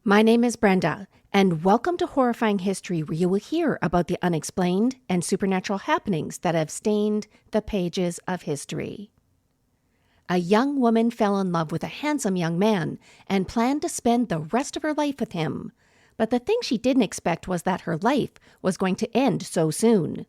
My name is Brenda, and welcome to Horrifying History, where you will hear about the unexplained and supernatural happenings that have stained the pages of history. A young woman fell in love with a handsome young man and planned to spend the rest of her life with him. But the thing she didn't expect was that her life was going to end so soon.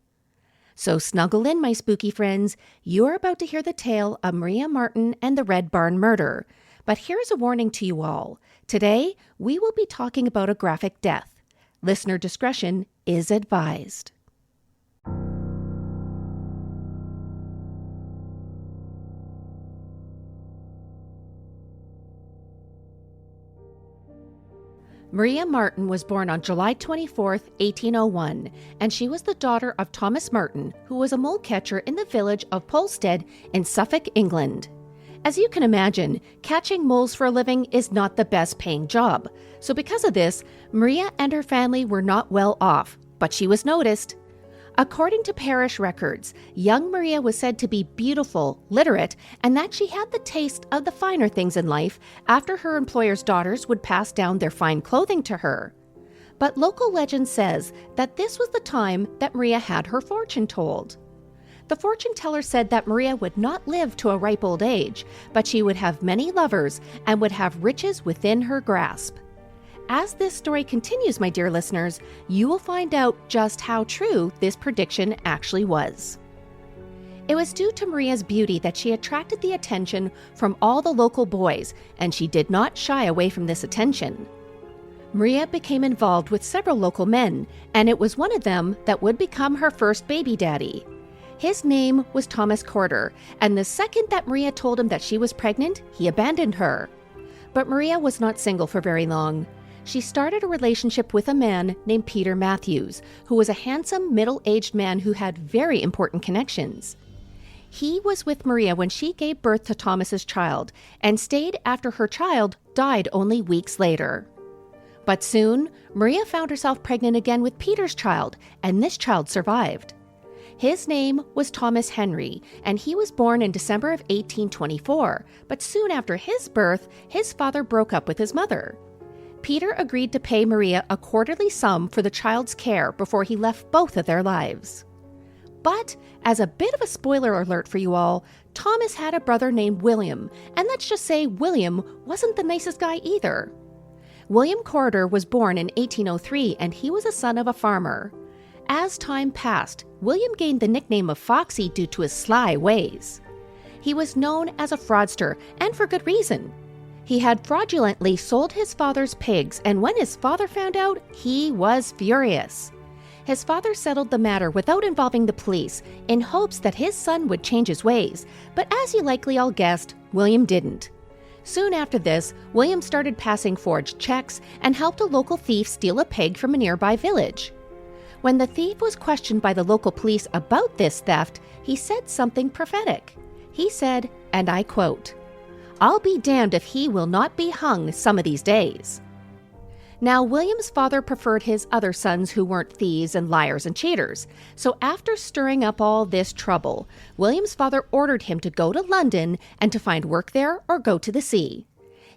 So snuggle in, my spooky friends. You're about to hear the tale of Maria Marten and the Red Barn murder. But here's a warning to you all. Today, we will be talking about a graphic death. Listener discretion is advised. Maria Marten was born on July 24, 1801, and she was the daughter of Thomas Marten, who was a mole catcher in the village of Polstead in Suffolk, England. As you can imagine, catching moles for a living is not the best paying job. So because of this, Maria and her family were not well off, but she was noticed. According to parish records, young Maria was said to be beautiful, literate, and that she had the taste of the finer things in life after her employer's daughters would pass down their fine clothing to her. But local legend says that this was the time that Maria had her fortune told. The fortune teller said that Maria would not live to a ripe old age, but she would have many lovers and would have riches within her grasp. As this story continues, my dear listeners, you will find out just how true this prediction actually was. It was due to Maria's beauty that she attracted the attention from all the local boys, and she did not shy away from this attention. Maria became involved with several local men, and it was one of them that would become her first baby daddy. His name was Thomas Corder, and the second that Maria told him that she was pregnant, he abandoned her. But Maria was not single for very long. She started a relationship with a man named Peter Matthews, who was a handsome, middle-aged man who had very important connections. He was with Maria when she gave birth to Thomas's child, and stayed after her child died only weeks later. But soon, Maria found herself pregnant again with Peter's child, and this child survived. His name was Thomas Henry, and he was born in December of 1824, but soon after his birth, his father broke up with his mother. Peter agreed to pay Maria a quarterly sum for the child's care before he left both of their lives. But, as a bit of a spoiler alert for you all, Thomas had a brother named William, and let's just say William wasn't the nicest guy either. William Corder was born in 1803, and he was a son of a farmer. As time passed, William gained the nickname of Foxy due to his sly ways. He was known as a fraudster, and for good reason. He had fraudulently sold his father's pigs, and when his father found out, he was furious. His father settled the matter without involving the police, in hopes that his son would change his ways, but as you likely all guessed, William didn't. Soon after this, William started passing forged checks and helped a local thief steal a pig from a nearby village. When the thief was questioned by the local police about this theft, he said something prophetic. He said, and I quote, "I'll be damned if he will not be hung some of these days." Now, William's father preferred his other sons who weren't thieves and liars and cheaters. So after stirring up all this trouble, William's father ordered him to go to London and to find work there or go to the sea.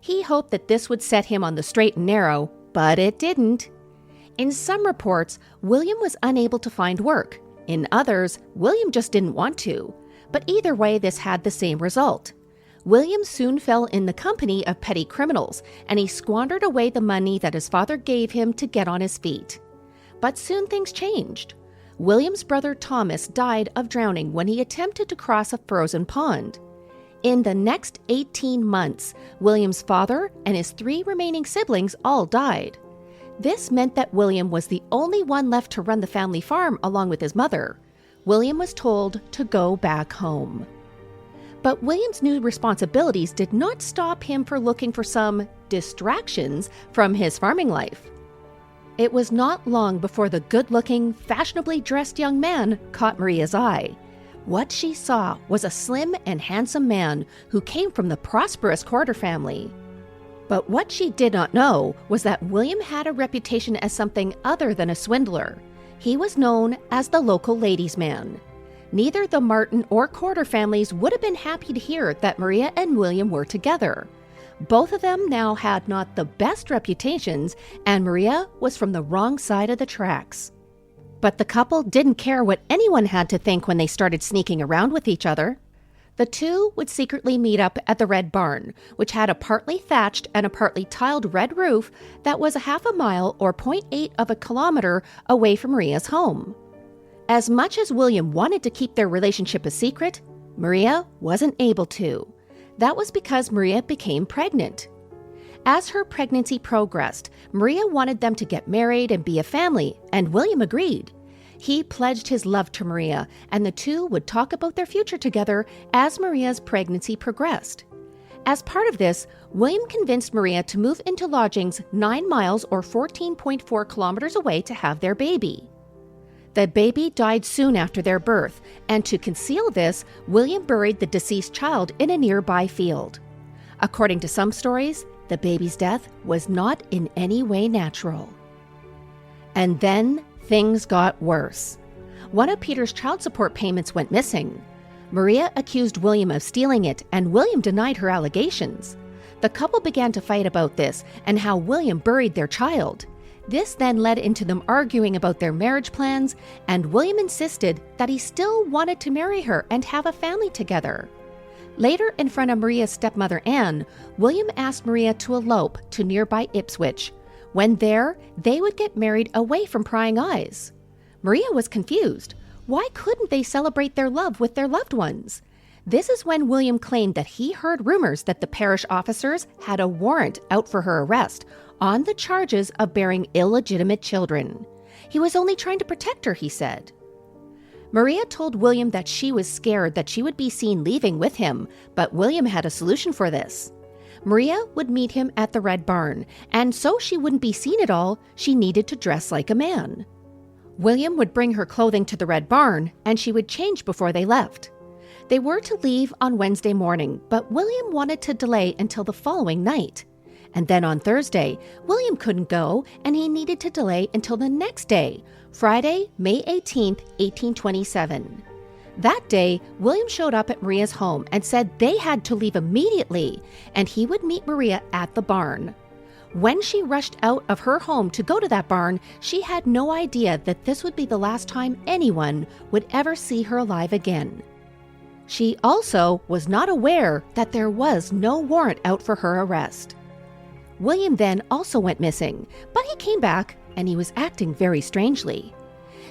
He hoped that this would set him on the straight and narrow, but it didn't. In some reports, William was unable to find work. In others, William just didn't want to. But either way, this had the same result. William soon fell in the company of petty criminals, and he squandered away the money that his father gave him to get on his feet. But soon things changed. William's brother Thomas died of drowning when he attempted to cross a frozen pond. In the next 18 months, William's father and his 3 remaining siblings all died. This meant that William was the only one left to run the family farm along with his mother. William was told to go back home. But William's new responsibilities did not stop him from looking for some distractions from his farming life. It was not long before the good-looking, fashionably dressed young man caught Maria's eye. What she saw was a slim and handsome man who came from the prosperous Corder family. But what she did not know was that William had a reputation as something other than a swindler. He was known as the local ladies' man. Neither the Marten or Corder families would have been happy to hear that Maria and William were together. Both of them now had not the best reputations, and Maria was from the wrong side of the tracks. But the couple didn't care what anyone had to think when they started sneaking around with each other. The two would secretly meet up at the Red Barn, which had a partly thatched and a partly tiled red roof that was a half a mile or 0.8 of a kilometer away from Maria's home. As much as William wanted to keep their relationship a secret, Maria wasn't able to. That was because Maria became pregnant. As her pregnancy progressed, Maria wanted them to get married and be a family, and William agreed. He pledged his love to Maria, and the two would talk about their future together as Maria's pregnancy progressed. As part of this, William convinced Maria to move into lodgings 9 miles or 14.4 kilometers away to have their baby. The baby died soon after their birth, and to conceal this, William buried the deceased child in a nearby field. According to some stories, the baby's death was not in any way natural. And then things got worse. One of Peter's child support payments went missing. Maria accused William of stealing it, and William denied her allegations. The couple began to fight about this and how William buried their child. This then led into them arguing about their marriage plans, and William insisted that he still wanted to marry her and have a family together. Later, in front of Maria's stepmother Anne, William asked Maria to elope to nearby Ipswich. When there, they would get married away from prying eyes. Maria was confused. Why couldn't they celebrate their love with their loved ones? This is when William claimed that he heard rumors that the parish officers had a warrant out for her arrest on the charges of bearing illegitimate children. He was only trying to protect her, he said. Maria told William that she was scared that she would be seen leaving with him, but William had a solution for this. Maria would meet him at the Red Barn, and so she wouldn't be seen at all, she needed to dress like a man. William would bring her clothing to the Red Barn, and she would change before they left. They were to leave on Wednesday morning, but William wanted to delay until the following night. And then on Thursday, William couldn't go, and he needed to delay until the next day, Friday, May 18th, 1827. That day, William showed up at Maria's home and said they had to leave immediately, and he would meet Maria at the barn. When she rushed out of her home to go to that barn, she had no idea that this would be the last time anyone would ever see her alive again. She also was not aware that there was no warrant out for her arrest. William then also went missing, but he came back and he was acting very strangely.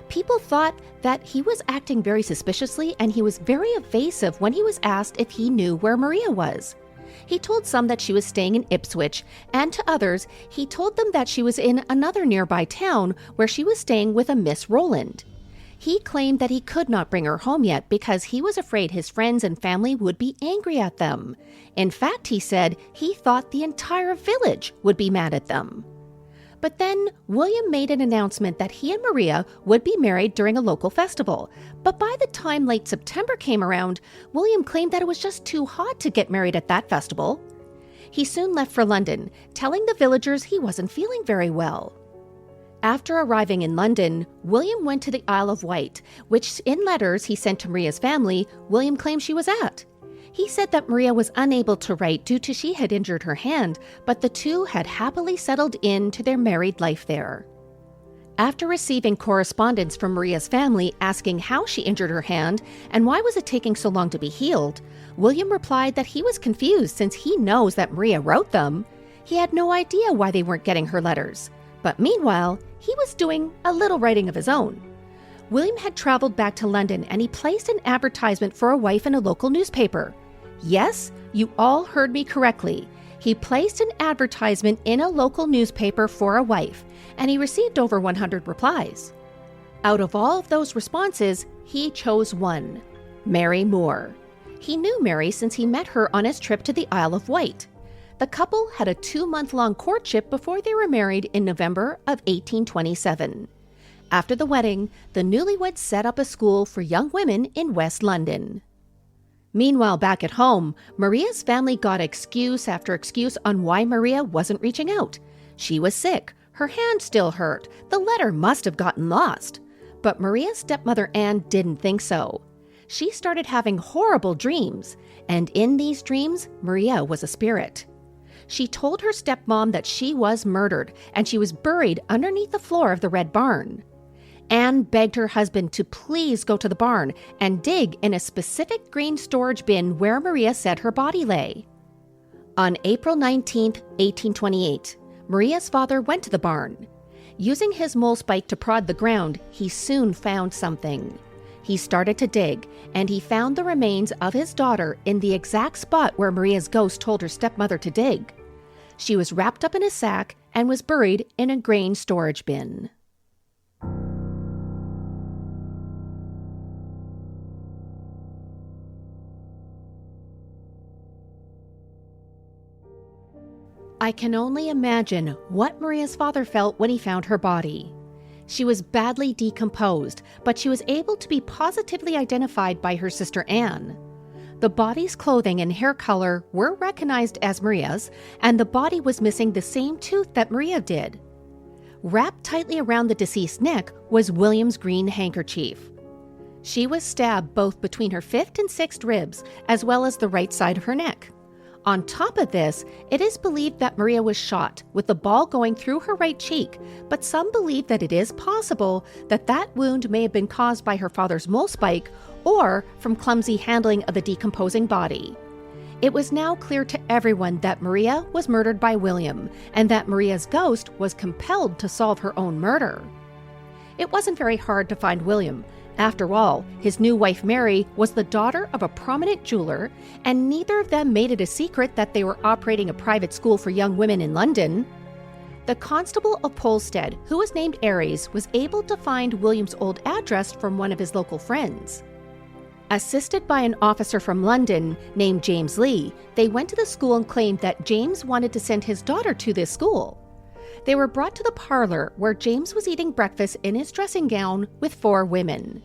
People thought that he was acting very suspiciously, and he was very evasive when he was asked if he knew where Maria was. He told some that she was staying in Ipswich, and to others, he told them that she was in another nearby town where she was staying with a Miss Rowland. He claimed that he could not bring her home yet because he was afraid his friends and family would be angry at them. In fact, he said he thought the entire village would be mad at them. But then William made an announcement that he and Maria would be married during a local festival. But by the time late September came around, William claimed that it was just too hot to get married at that festival. He soon left for London, telling the villagers he wasn't feeling very well. After arriving in London, William went to the Isle of Wight, which in letters he sent to Maria's family, William claimed she was at. He said that Maria was unable to write due to she had injured her hand, but the two had happily settled into their married life there. After receiving correspondence from Maria's family asking how she injured her hand and why was it taking so long to be healed, William replied that he was confused since he knows that Maria wrote them. He had no idea why they weren't getting her letters. But meanwhile, he was doing a little writing of his own. William had traveled back to London and he placed an advertisement for a wife in a local newspaper. Yes, you all heard me correctly. He placed an advertisement in a local newspaper for a wife, and he received over 100 replies. Out of all of those responses, he chose one, Mary Moore. He knew Mary since he met her on his trip to the Isle of Wight. The couple had a 2-month-long courtship before they were married in November of 1827. After the wedding, the newlyweds set up a school for young women in West London. Meanwhile, back at home, Maria's family got excuse after excuse on why Maria wasn't reaching out. She was sick, her hand still hurt, the letter must have gotten lost. But Maria's stepmother Anne didn't think so. She started having horrible dreams, and in these dreams, Maria was a spirit. She told her stepmom that she was murdered and she was buried underneath the floor of the Red Barn. Anne begged her husband to please go to the barn and dig in a specific green storage bin where Maria said her body lay. On April 19, 1828, Maria's father went to the barn. Using his mole spike to prod the ground, he soon found something. He started to dig, and he found the remains of his daughter in the exact spot where Maria's ghost told her stepmother to dig. She was wrapped up in a sack and was buried in a grain storage bin. I can only imagine what Maria's father felt when he found her body. She was badly decomposed, but she was able to be positively identified by her sister Anne. The body's clothing and hair color were recognized as Maria's, and the body was missing the same tooth that Maria did. Wrapped tightly around the deceased's neck was William's green handkerchief. She was stabbed both between her 5th and 6th ribs, as well as the right side of her neck. On top of this, it is believed that Maria was shot, with the ball going through her right cheek, but some believe that it is possible that that wound may have been caused by her father's mole spike or from clumsy handling of the decomposing body. It was now clear to everyone that Maria was murdered by William, and that Maria's ghost was compelled to solve her own murder. It wasn't very hard to find William. After all, his new wife Mary was the daughter of a prominent jeweler, and neither of them made it a secret that they were operating a private school for young women in London. The constable of Polstead, who was named Aries, was able to find William's old address from one of his local friends. Assisted by an officer from London named James Lee, they went to the school and claimed that James wanted to send his daughter to this school. They were brought to the parlor where James was eating breakfast in his dressing gown with 4 women.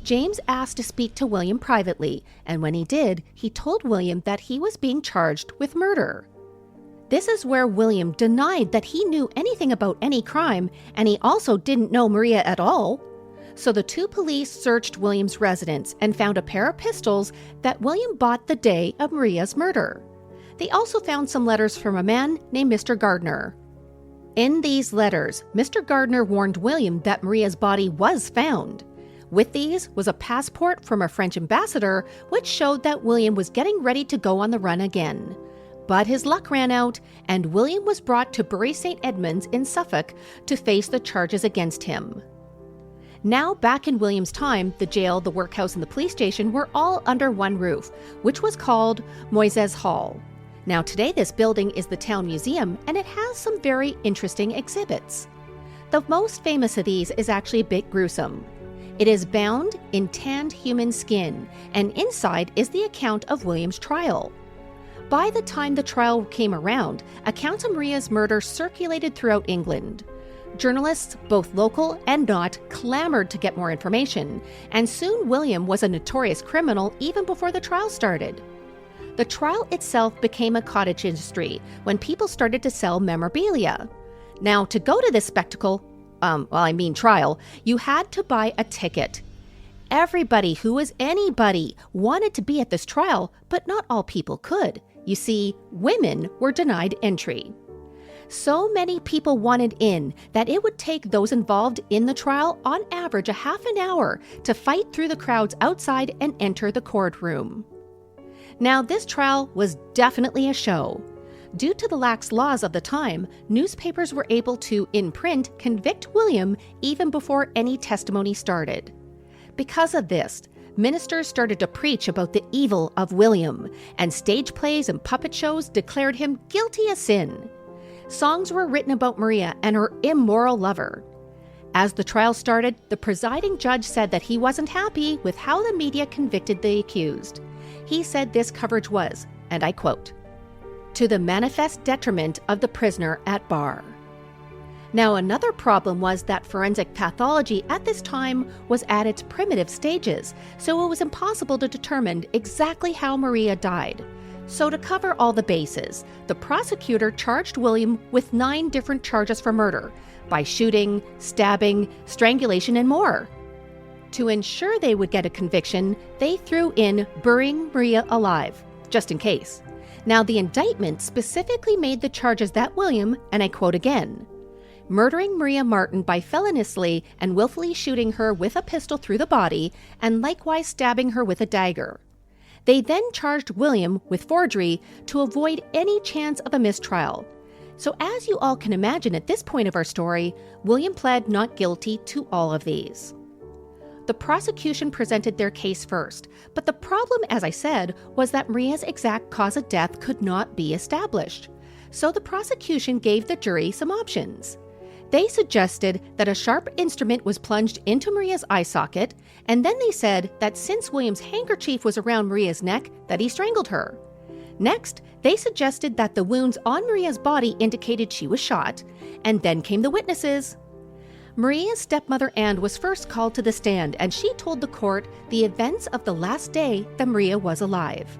James asked to speak to William privately, and when he did, he told William that he was being charged with murder. This is where William denied that he knew anything about any crime, and he also didn't know Maria at all. So the 2 police searched William's residence and found a pair of pistols that William bought the day of Maria's murder. They also found some letters from a man named Mr. Gardner. In these letters, Mr. Gardner warned William that Maria's body was found. With these was a passport from a French ambassador, which showed that William was getting ready to go on the run again. But his luck ran out, and William was brought to Bury St. Edmunds in Suffolk to face the charges against him. Now, back in William's time, the jail, the workhouse, and the police station were all under one roof, which was called Moyses Hall. Now today this building is the town museum, and it has some very interesting exhibits. The most famous of these is actually a bit gruesome. It is bound in tanned human skin, and inside is the account of William's trial. By the time the trial came around, accounts of Maria's murder circulated throughout England. Journalists, both local and not, clamored to get more information, and soon William was a notorious criminal even before the trial started. The trial itself became a cottage industry when people started to sell memorabilia. Now, to go to this spectacle, trial, you had to buy a ticket. Everybody who was anybody wanted to be at this trial, but not all people could. You see, women were denied entry. So many people wanted in that it would take those involved in the trial on average a half an hour to fight through the crowds outside and enter the courtroom. Now, this trial was definitely a show. Due to the lax laws of the time, newspapers were able to, in print, convict William even before any testimony started. Because of this, ministers started to preach about the evil of William, and stage plays and puppet shows declared him guilty as sin. Songs were written about Maria and her immoral lover. As the trial started, the presiding judge said that he wasn't happy with how the media convicted the accused. He said this coverage was, and I quote, "to the manifest detriment of the prisoner at bar." Now, another problem was that forensic pathology at this time was at its primitive stages, so it was impossible to determine exactly how Maria died. So to cover all the bases, the prosecutor charged William with 9 different charges for murder, by shooting, stabbing, strangulation, and more. To ensure they would get a conviction, they threw in burying Maria alive, just in case. Now, the indictment specifically made the charges that William, and I quote again, murdering Maria Marten by feloniously and willfully shooting her with a pistol through the body and likewise stabbing her with a dagger. They then charged William with forgery to avoid any chance of a mistrial. So as you all can imagine at this point of our story, William pled not guilty to all of these. The prosecution presented their case first, but the problem, as I said, was that Maria's exact cause of death could not be established. So the prosecution gave the jury some options. They suggested that a sharp instrument was plunged into Maria's eye socket, and then they said that since William's handkerchief was around Maria's neck, that he strangled her. Next, they suggested that the wounds on Maria's body indicated she was shot, and then came the witnesses. Maria's stepmother Anne was first called to the stand, and she told the court the events of the last day that Maria was alive.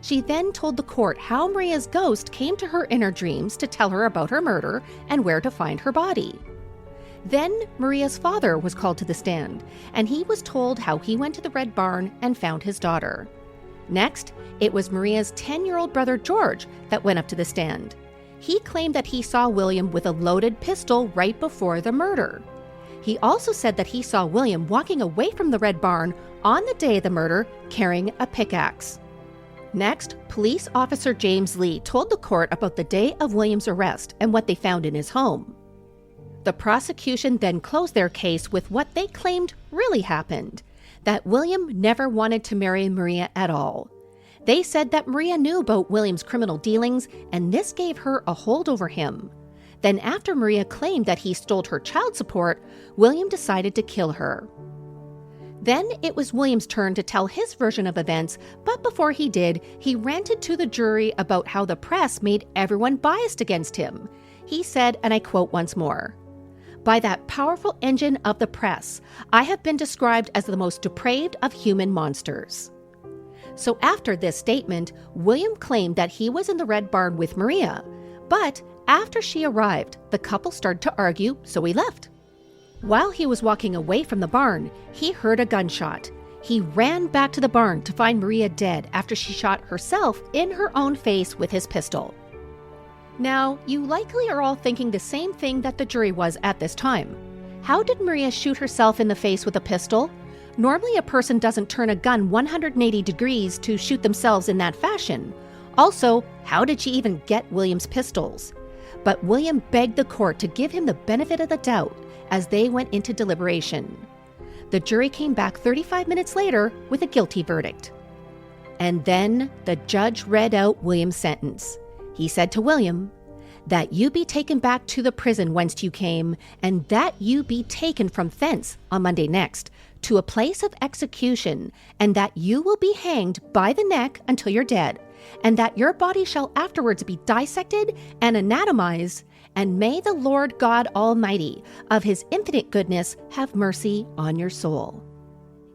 She then told the court how Maria's ghost came to her in her dreams to tell her about her murder and where to find her body. Then Maria's father was called to the stand, and he was told how he went to the Red Barn and found his daughter. Next, it was Maria's 10-year-old brother George that went up to the stand. He claimed that he saw William with a loaded pistol right before the murder. He also said that he saw William walking away from the Red Barn on the day of the murder carrying a pickaxe. Next, police officer James Lee told the court about the day of William's arrest and what they found in his home. The prosecution then closed their case with what they claimed really happened, that William never wanted to marry Maria at all. They said that Maria knew about William's criminal dealings, and this gave her a hold over him. Then after Maria claimed that he stole her child support, William decided to kill her. Then it was William's turn to tell his version of events, but before he did, he ranted to the jury about how the press made everyone biased against him. He said, and I quote once more, "By that powerful engine of the press, I have been described as the most depraved of human monsters." So after this statement, William claimed that he was in the Red Barn with Maria, but after she arrived, the couple started to argue, so he left. While he was walking away from the barn, he heard a gunshot. He ran back to the barn to find Maria dead after she shot herself in her own face with his pistol. Now, you likely are all thinking the same thing that the jury was at this time. How did Maria shoot herself in the face with a pistol? Normally, a person doesn't turn a gun 180 degrees to shoot themselves in that fashion. Also, how did she even get William's pistols? But William begged the court to give him the benefit of the doubt as they went into deliberation. The jury came back 35 minutes later with a guilty verdict. And then the judge read out William's sentence. He said to William, "That you be taken back to the prison whence you came, and that you be taken from thence on Monday next to a place of execution, and that you will be hanged by the neck until you're dead, and that your body shall afterwards be dissected and anatomized, and may the Lord God Almighty, of his infinite goodness, have mercy on your soul."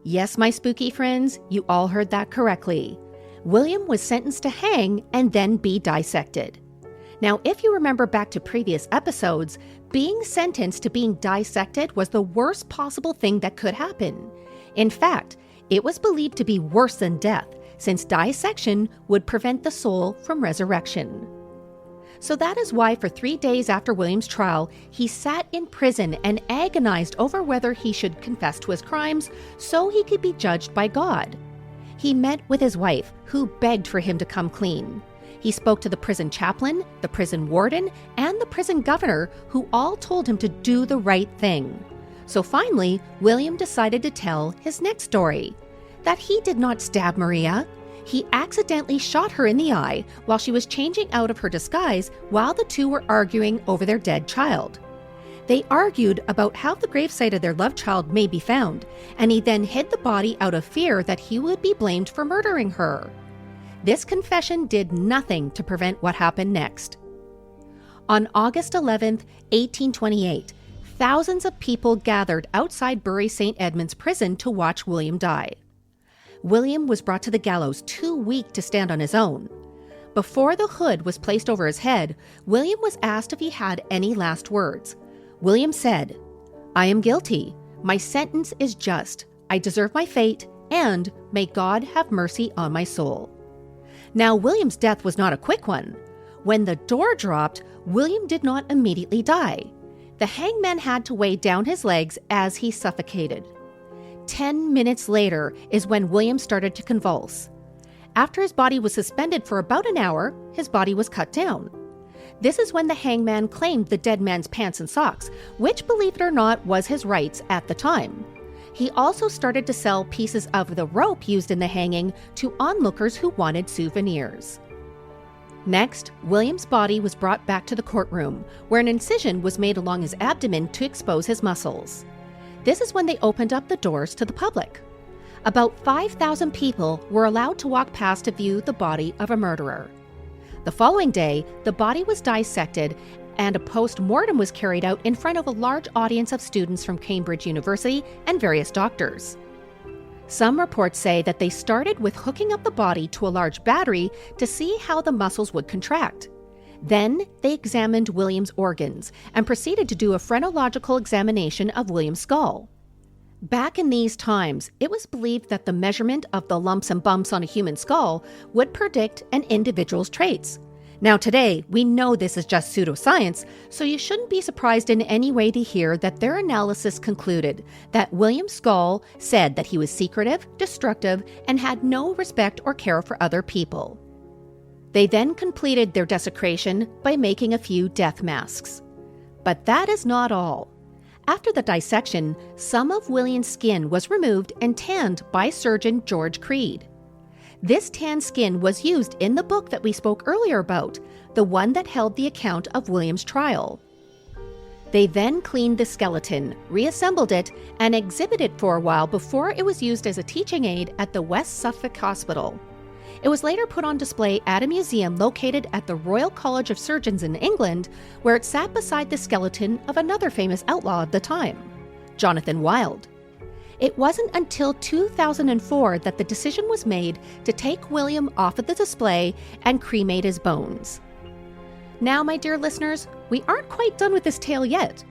Yes, my spooky friends, you all heard that correctly. William was sentenced to hang and then be dissected. Now, if you remember back to previous episodes, being sentenced to being dissected was the worst possible thing that could happen. In fact, it was believed to be worse than death, since dissection would prevent the soul from resurrection. So that is why for 3 days after William's trial, he sat in prison and agonized over whether he should confess to his crimes so he could be judged by God. He met with his wife, who begged for him to come clean. He spoke to the prison chaplain, the prison warden, and the prison governor, who all told him to do the right thing. So finally, William decided to tell his next story, that he did not stab Maria. He accidentally shot her in the eye while she was changing out of her disguise while the two were arguing over their dead child. They argued about how the gravesite of their loved child may be found, and he then hid the body out of fear that he would be blamed for murdering her. This confession did nothing to prevent what happened next. On August 11, 1828, thousands of people gathered outside Bury St. Edmund's prison to watch William die. William was brought to the gallows too weak to stand on his own. Before the hood was placed over his head, William was asked if he had any last words. William said, "I am guilty. My sentence is just. I deserve my fate, and may God have mercy on my soul." Now, William's death was not a quick one. When the door dropped, William did not immediately die. The hangman had to weigh down his legs as he suffocated. 10 minutes later is when William started to convulse. After his body was suspended for about an hour, his body was cut down. This is when the hangman claimed the dead man's pants and socks, which, believe it or not, was his rights at the time. He also started to sell pieces of the rope used in the hanging to onlookers who wanted souvenirs. Next, William's body was brought back to the courtroom, where an incision was made along his abdomen to expose his muscles. This is when they opened up the doors to the public. About 5,000 people were allowed to walk past to view the body of a murderer. The following day, the body was dissected and a post-mortem was carried out in front of a large audience of students from Cambridge University and various doctors. Some reports say that they started with hooking up the body to a large battery to see how the muscles would contract. Then they examined William's organs and proceeded to do a phrenological examination of William's skull. Back in these times, it was believed that the measurement of the lumps and bumps on a human skull would predict an individual's traits. Now today, we know this is just pseudoscience, so you shouldn't be surprised in any way to hear that their analysis concluded that William's skull said that he was secretive, destructive, and had no respect or care for other people. They then completed their desecration by making a few death masks. But that is not all. After the dissection, some of William's skin was removed and tanned by surgeon George Creed. This tanned skin was used in the book that we spoke earlier about, the one that held the account of William's trial. They then cleaned the skeleton, reassembled it, and exhibited it for a while before it was used as a teaching aid at the West Suffolk Hospital. It was later put on display at a museum located at the Royal College of Surgeons in England, where it sat beside the skeleton of another famous outlaw of the time, Jonathan Wild. It wasn't until 2004 that the decision was made to take William off of the display and cremate his bones. Now, my dear listeners, we aren't quite done with this tale yet.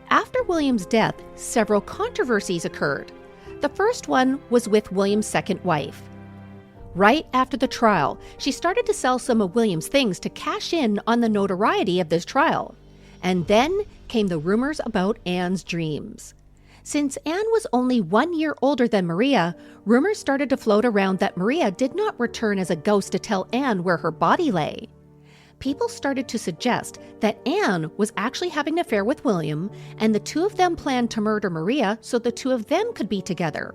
After William's death, several controversies occurred. The first one was with William's second wife. Right after the trial, she started to sell some of William's things to cash in on the notoriety of this trial. And then came the rumors about Anne's dreams. Since Anne was only 1 year older than Maria, rumors started to float around that Maria did not return as a ghost to tell Anne where her body lay. People started to suggest that Anne was actually having an affair with William, and the two of them planned to murder Maria so the two of them could be together.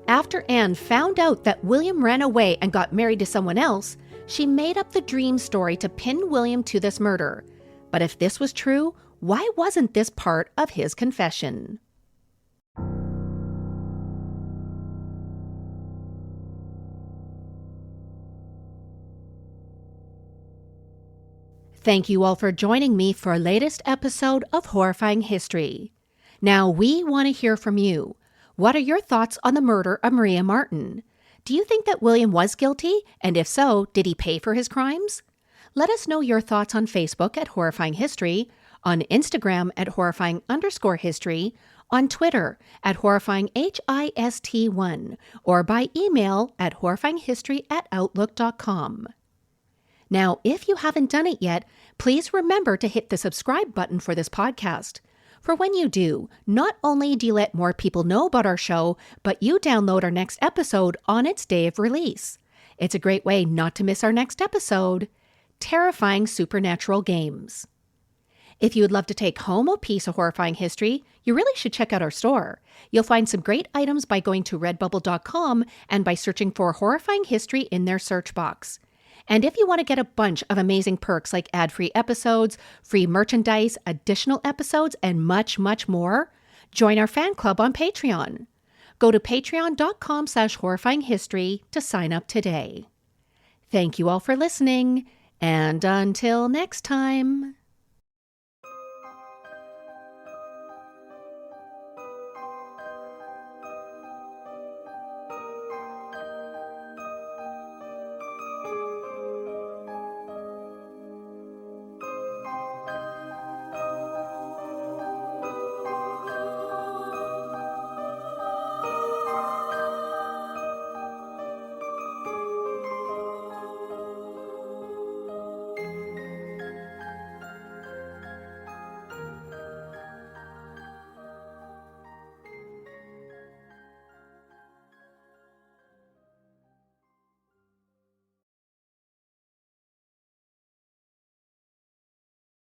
After Anne found out that William ran away and got married to someone else, she made up the dream story to pin William to this murder. But if this was true, why wasn't this part of his confession? Thank you all for joining me for our latest episode of Horrifying History. Now, we want to hear from you. What are your thoughts on the murder of Maria Marten? Do you think that William was guilty? And if so, did he pay for his crimes? Let us know your thoughts on Facebook at Horrifying History, on Instagram at Horrifying_history, on Twitter at HorrifyingHIST1, or by email at horrifyinghistory@outlook.com. Now, if you haven't done it yet, please remember to hit the subscribe button for this podcast. For when you do, not only do you let more people know about our show, but you download our next episode on its day of release. It's a great way not to miss our next episode, Terrifying Supernatural Games. If you would love to take home a piece of Horrifying History, you really should check out our store. You'll find some great items by going to redbubble.com and by searching for Horrifying History in their search box. And if you want to get a bunch of amazing perks like ad-free episodes, free merchandise, additional episodes, and much, much more, join our fan club on Patreon. Go to patreon.com/horrifyinghistory to sign up today. Thank you all for listening, and until next time.